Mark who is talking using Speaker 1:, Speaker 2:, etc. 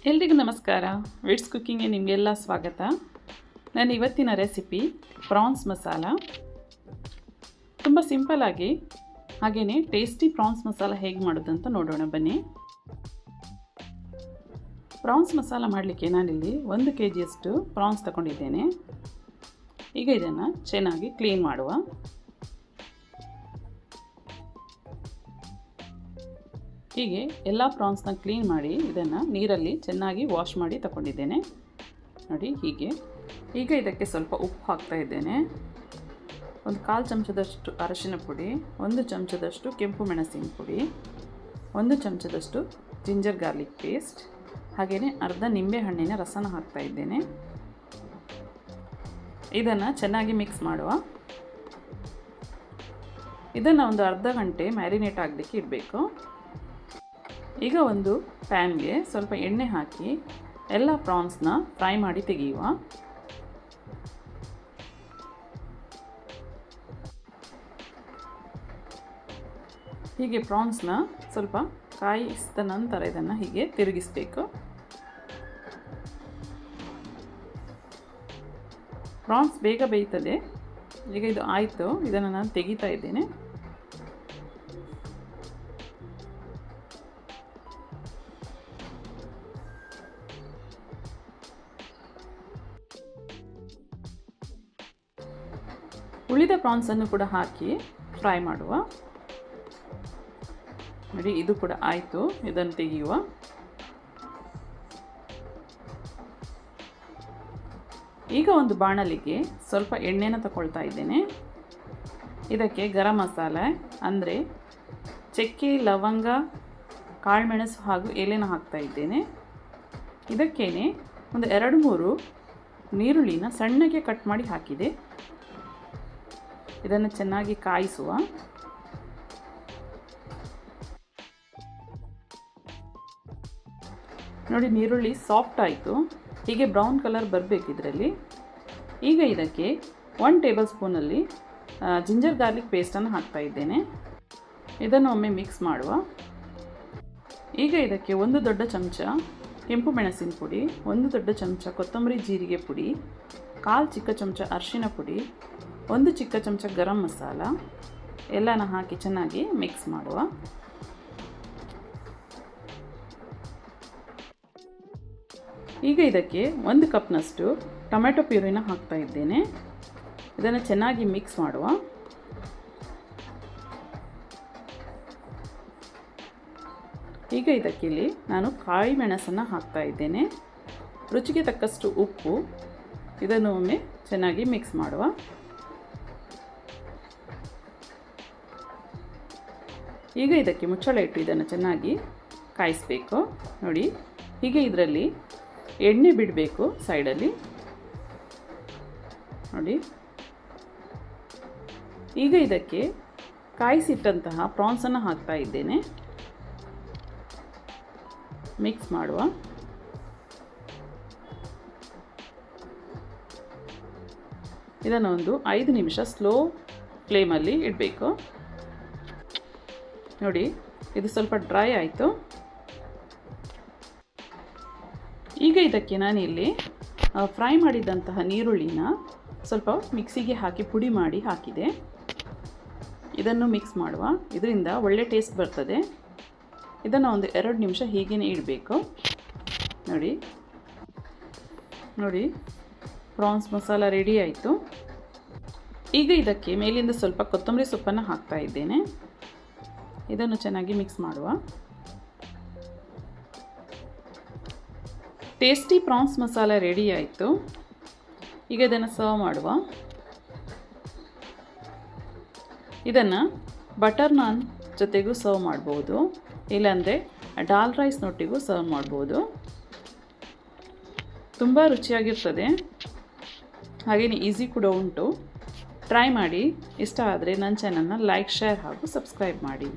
Speaker 1: ಎಲ್ರಿಗೂ ನಮಸ್ಕಾರ. ವಿಟ್ಸ್ ಕುಕ್ಕಿಂಗ್ಗೆ ನಿಮಗೆಲ್ಲ ಸ್ವಾಗತ. ನಾನು ಇವತ್ತಿನ ರೆಸಿಪಿ ಪ್ರಾನ್ಸ್ ಮಸಾಲ. ತುಂಬ ಸಿಂಪಲ್ಲಾಗಿ ಹಾಗೆಯೇ ಟೇಸ್ಟಿ ಪ್ರಾನ್ಸ್ ಮಸಾಲ ಹೇಗೆ ಮಾಡೋದಂತ ನೋಡೋಣ ಬನ್ನಿ. ಪ್ರಾನ್ಸ್ ಮಸಾಲ ಮಾಡಲಿಕ್ಕೆ ನಾನಿಲ್ಲಿ 1 kg ಪ್ರಾನ್ಸ್ ತಗೊಂಡಿದ್ದೇನೆ. ಈಗ ಇದನ್ನು ಚೆನ್ನಾಗಿ ಕ್ಲೀನ್ ಮಾಡುವ. ಹೀಗೆ ಎಲ್ಲ ಪ್ರಾನ್ಸ್ನ ಕ್ಲೀನ್ ಮಾಡಿ ಇದನ್ನು ನೀರಲ್ಲಿ ಚೆನ್ನಾಗಿ ವಾಶ್ ಮಾಡಿ ತಗೊಂಡಿದ್ದೇನೆ. ನೋಡಿ ಹೀಗೆ. ಈಗ ಇದಕ್ಕೆ ಸ್ವಲ್ಪ ಉಪ್ಪು ಹಾಕ್ತಾ ಇದ್ದೇನೆ. 1/4 ಚಮಚದಷ್ಟು ಅರಿಶಿನ ಪುಡಿ, 1 ಚಮಚದಷ್ಟು ಕೆಂಪು ಮೆಣಸಿನ ಪುಡಿ, 1 ಚಮಚದಷ್ಟು ಜಿಂಜರ್ ಗಾರ್ಲಿಕ್ ಪೇಸ್ಟ್, ಹಾಗೆಯೇ ಅರ್ಧ ನಿಂಬೆ ಹಣ್ಣಿನ ರಸನ ಹಾಕ್ತಾ ಇದ್ದೇನೆ. ಇದನ್ನು ಚೆನ್ನಾಗಿ ಮಿಕ್ಸ್ ಮಾಡುವ. ಇದನ್ನು ಒಂದು ಅರ್ಧ ಗಂಟೆ ಮ್ಯಾರಿನೇಟ್ ಆಗಲಿಕ್ಕೆ ಇಡಬೇಕು. ಈಗ ಒಂದು ಪ್ಯಾನ್ಗೆ ಸ್ವಲ್ಪ ಎಣ್ಣೆ ಹಾಕಿ ಎಲ್ಲ ಪ್ರಾನ್ಸ್ನ ಫ್ರೈ ಮಾಡಿ ತೆಗೆಯುವ. ಹೀಗೆ ಪ್ರಾನ್ಸ್ನ ಸ್ವಲ್ಪ ಕಾಯಿಸಿದ ನಂತರ ಇದನ್ನು ಹೀಗೆ ತಿರುಗಿಸಬೇಕು. ಪ್ರಾನ್ಸ್ ಬೇಗ ಬೇಯ್ತದೆ. ಈಗ ಇದು ಆಯಿತು. ಇದನ್ನು ನಾನು ತೆಗಿತಾ ಇದ್ದೇನೆ. ಉಳಿದ ಪ್ರಾನ್ಸನ್ನು ಕೂಡ ಹಾಕಿ ಫ್ರೈ ಮಾಡುವ. ನೋಡಿ ಇದು ಕೂಡ ಆಯಿತು. ಇದನ್ನು ತೆಗೆಯುವ. ಈಗ ಒಂದು ಬಾಣಲಿಗೆ ಸ್ವಲ್ಪ ಎಣ್ಣೆನ ತಗೊಳ್ತಾ ಇದ್ದೇನೆ. ಇದಕ್ಕೆ ಗರಂ ಮಸಾಲೆ ಅಂದರೆ ಚಕ್ಕೆ, ಲವಂಗ, ಕಾಳುಮೆಣಸು ಹಾಗೂ ಎಲೆನ ಹಾಕ್ತಾ ಇದ್ದೇನೆ. ಇದಕ್ಕೇನೆ ಒಂದು 2-3 ನೀರುಳ್ಳಿನ ಸಣ್ಣಗೆ ಕಟ್ ಮಾಡಿ ಹಾಕಿದೆ. ಇದನ್ನು ಚೆನ್ನಾಗಿ ಕಾಯಿಸುವ. ನೋಡಿ ನೀರುಳ್ಳಿ ಸಾಫ್ಟ್ ಆಯಿತು. ಹೀಗೆ ಬ್ರೌನ್ ಕಲರ್ ಬರಬೇಕು ಇದರಲ್ಲಿ. ಈಗ ಇದಕ್ಕೆ 1 ಟೇಬಲ್ ಸ್ಪೂನಲ್ಲಿ ಜಿಂಜರ್ ಗಾರ್ಲಿಕ್ ಪೇಸ್ಟನ್ನು ಹಾಕ್ತಾ ಇದ್ದೇನೆ. ಇದನ್ನು ಒಮ್ಮೆ ಮಿಕ್ಸ್ ಮಾಡುವ. ಈಗ ಇದಕ್ಕೆ 1 ದೊಡ್ಡ ಚಮಚ ಕೆಂಪು ಮೆಣಸಿನ ಪುಡಿ, 1 ದೊಡ್ಡ ಚಮಚ ಕೊತ್ತಂಬರಿ ಜೀರಿಗೆ ಪುಡಿ, 1/4 ಚಿಕ್ಕ ಚಮಚ ಅರಿಶಿನ ಪುಡಿ, 1 ಚಿಕ್ಕ ಚಮಚ ಗರಂ ಮಸಾಲ ಎಲ್ಲನ ಹಾಕಿ ಚೆನ್ನಾಗಿ ಮಿಕ್ಸ್ ಮಾಡುವ. ಈಗ ಇದಕ್ಕೆ 1 ಕಪ್ನಷ್ಟು ಟೊಮೆಟೊ ಪ್ಯೂರಿನ ಹಾಕ್ತಾ ಇದ್ದೇನೆ. ಇದನ್ನು ಚೆನ್ನಾಗಿ ಮಿಕ್ಸ್ ಮಾಡುವ. ಈಗ ಇದಕ್ಕಿಲ್ಲಿ ನಾನು ಕಾಯಿ ಮೆಣಸನ್ನು ಹಾಕ್ತಾ ಇದ್ದೇನೆ. ರುಚಿಗೆ ತಕ್ಕಷ್ಟು ಉಪ್ಪು. ಇದನ್ನು ಒಮ್ಮೆ ಚೆನ್ನಾಗಿ ಮಿಕ್ಸ್ ಮಾಡುವ. ಈಗ ಇದಕ್ಕೆ ಮುಚ್ಚಳ ಇಟ್ಟು ಇದನ್ನು ಚೆನ್ನಾಗಿ ಕಾಯಿಸಬೇಕು. ನೋಡಿ ಹೀಗೆ ಇದರಲ್ಲಿ ಎಣ್ಣೆ ಬಿಡಬೇಕು ಸೈಡಲ್ಲಿ. ನೋಡಿ ಈಗ ಇದಕ್ಕೆ ಕಾಯಿಸಿಟ್ಟಂತಹ ಪ್ರಾನ್ಸನ್ನು ಹಾಕ್ತಾ ಇದ್ದೇನೆ. ಮಿಕ್ಸ್ ಮಾಡುವ. ಇದನ್ನು ಒಂದು 5 ನಿಮಿಷ ಸ್ಲೋ ಫ್ಲೇಮಲ್ಲಿ ಇಡಬೇಕು. ನೋಡಿ ಇದು ಸ್ವಲ್ಪ ಡ್ರೈ ಆಯಿತು. ಈಗ ಇದಕ್ಕೆ ನಾನಿಲ್ಲಿ ಫ್ರೈ ಮಾಡಿದಂತಹ ನೀರುಳ್ಳಿನ ಸ್ವಲ್ಪ ಮಿಕ್ಸಿಗೆ ಹಾಕಿ ಪುಡಿ ಮಾಡಿ ಹಾಕಿದೆ. ಇದನ್ನು ಮಿಕ್ಸ್ ಮಾಡುವ. ಇದರಿಂದ ಒಳ್ಳೆ ಟೇಸ್ಟ್ ಬರ್ತದೆ. ಇದನ್ನು ಒಂದು 2 ನಿಮಿಷ ಹೀಗೇ ಇಡಬೇಕು. ನೋಡಿ ಪ್ರಾನ್ಸ್ ಮಸಾಲ ರೆಡಿ ಆಯಿತು. ಈಗ ಇದಕ್ಕೆ ಮೇಲಿಂದ ಸ್ವಲ್ಪ ಕೊತ್ತಂಬರಿ ಸೊಪ್ಪನ್ನು ಹಾಕ್ತಾ ಇದ್ದೇನೆ. ಇದನ್ನು ಚೆನ್ನಾಗಿ ಮಿಕ್ಸ್ ಮಾಡುವ. ಟೇಸ್ಟಿ ಪ್ರಾನ್ಸ್ ಮಸಾಲ ರೆಡಿ ಆಯಿತು. ಈಗ ಇದನ್ನು ಸರ್ವ್ ಮಾಡುವ. ಇದನ್ನು ಬಟರ್ ನಾನ್ ಜೊತೆಗೂ ಸರ್ವ್ ಮಾಡ್ಬೋದು, ಇಲ್ಲಾಂದರೆ ಡಾಲ್ ರೈಸ್ನೊಟ್ಟಿಗೂ ಸರ್ವ್ ಮಾಡ್ಬೋದು. ತುಂಬ ರುಚಿಯಾಗಿರ್ತದೆ. ಹಾಗೆಯೇ ಈಸಿ ಕೂಡ ಉಂಟು. ಟ್ರೈ ಮಾಡಿ. ಇಷ್ಟ ಆದರೆ ನನ್ನ ಚಾನಲ್ನ ಲೈಕ್, ಶೇರ್ ಹಾಗೂ ಸಬ್ಸ್ಕ್ರೈಬ್ ಮಾಡಿ.